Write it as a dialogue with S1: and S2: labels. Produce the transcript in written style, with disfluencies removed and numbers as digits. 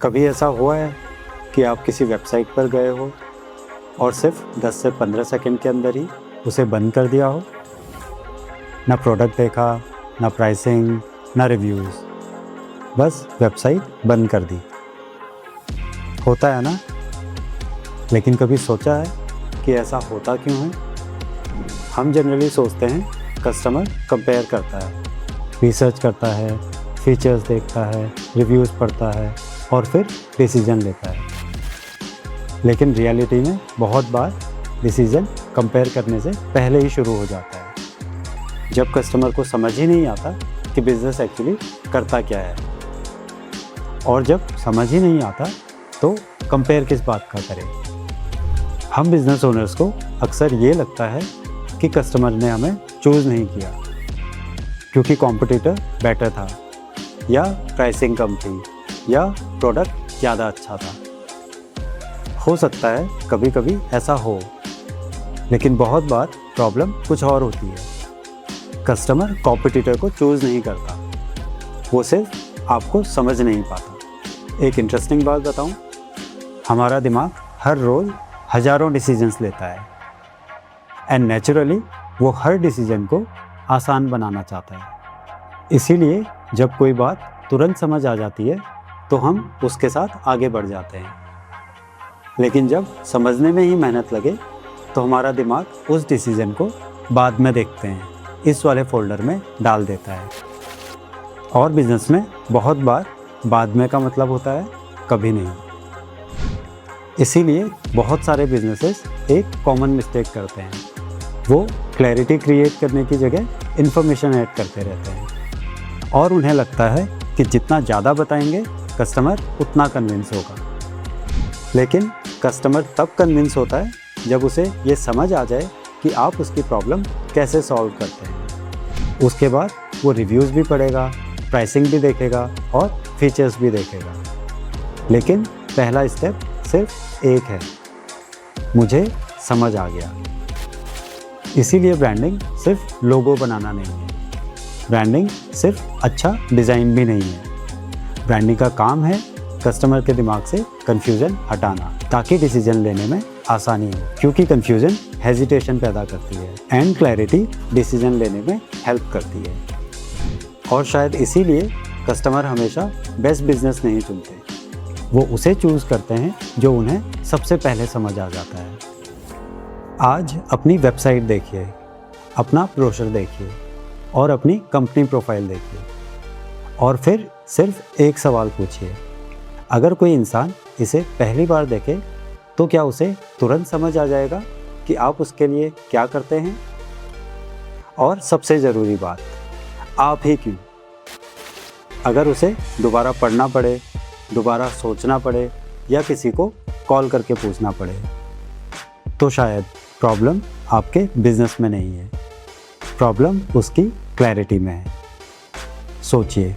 S1: कभी ऐसा हुआ है कि आप किसी वेबसाइट पर गए हो और सिर्फ 10 से 15 सेकंड के अंदर ही उसे बंद कर दिया हो? ना प्रोडक्ट देखा, ना प्राइसिंग, ना रिव्यूज़, बस वेबसाइट बंद कर दी। होता है ना? लेकिन कभी सोचा है कि ऐसा होता क्यों है? हम जनरली सोचते हैं कस्टमर कंपेयर करता है, रिसर्च करता है, फीचर्स देखता है, रिव्यूज़ पढ़ता है और फिर डिसीजन लेता है। लेकिन रियलिटी में बहुत बार डिसीजन कंपेयर करने से पहले ही शुरू हो जाता है, जब कस्टमर को समझ ही नहीं आता कि बिज़नेस एक्चुअली करता क्या है। और जब समझ ही नहीं आता तो कंपेयर किस बात का करें। हम बिज़नेस ओनर्स को अक्सर ये लगता है कि कस्टमर ने हमें चूज़ नहीं किया क्योंकि कॉम्पिटिटर बेटर था, या प्राइसिंग कम थी, या प्रोडक्ट ज़्यादा अच्छा था। हो सकता है कभी कभी ऐसा हो, लेकिन बहुत बार प्रॉब्लम कुछ और होती है। कस्टमर कॉम्पिटिटर को चूज़ नहीं करता, वो सिर्फ आपको समझ नहीं पाता। एक इंटरेस्टिंग बात बताऊं, हमारा दिमाग हर रोज़ हज़ारों डिसीजंस लेता है एंड नेचुरली वो हर डिसीजन को आसान बनाना चाहता है। इसीलिए जब कोई बात तुरंत समझ आ जाती है तो हम उसके साथ आगे बढ़ जाते हैं, लेकिन जब समझने में ही मेहनत लगे तो हमारा दिमाग उस डिसीजन को बाद में देखते हैं, इस वाले फोल्डर में डाल देता है। और बिजनेस में बहुत बार बाद में का मतलब होता है कभी नहीं। इसीलिए बहुत सारे बिजनेसेस एक कॉमन मिस्टेक करते हैं, वो क्लैरिटी क्रिएट करने की जगह इन्फॉर्मेशन ऐड करते रहते हैं और उन्हें लगता है कि जितना ज़्यादा बताएंगे कस्टमर उतना कन्विंस होगा। लेकिन कस्टमर तब कन्विंस होता है जब उसे ये समझ आ जाए कि आप उसकी प्रॉब्लम कैसे सॉल्व करते हैं। उसके बाद वो रिव्यूज़ भी पढ़ेगा, प्राइसिंग भी देखेगा और फीचर्स भी देखेगा। लेकिन पहला स्टेप सिर्फ एक है, मुझे समझ आ गया। इसीलिए ब्रांडिंग सिर्फ लोगो बनाना नहीं है, ब्रांडिंग सिर्फ अच्छा डिज़ाइन भी नहीं है। ब्रांडिंग का काम है कस्टमर के दिमाग से कन्फ्यूज़न हटाना, ताकि डिसीजन लेने में आसानी हो, क्योंकि कन्फ्यूज़न हेजिटेशन पैदा करती है एंड क्लैरिटी डिसीजन लेने में हेल्प करती है। और शायद इसीलिए कस्टमर हमेशा बेस्ट बिजनेस नहीं चुनते, वो उसे चूज़ करते हैं जो उन्हें सबसे पहले समझ आ जाता है। आज अपनी वेबसाइट देखिए, अपना ब्रोशर देखिए और अपनी कंपनी प्रोफाइल देखिए और फिर सिर्फ एक सवाल पूछिए, अगर कोई इंसान इसे पहली बार देखे तो क्या उसे तुरंत समझ आ जाएगा कि आप उसके लिए क्या करते हैं? और सबसे ज़रूरी बात, आप ही क्यों? अगर उसे दोबारा पढ़ना पड़े, दोबारा सोचना पड़े या किसी को कॉल करके पूछना पड़े, तो शायद प्रॉब्लम आपके बिजनेस में नहीं है, प्रॉब्लम उसकी क्लैरिटी में है। सोचिए।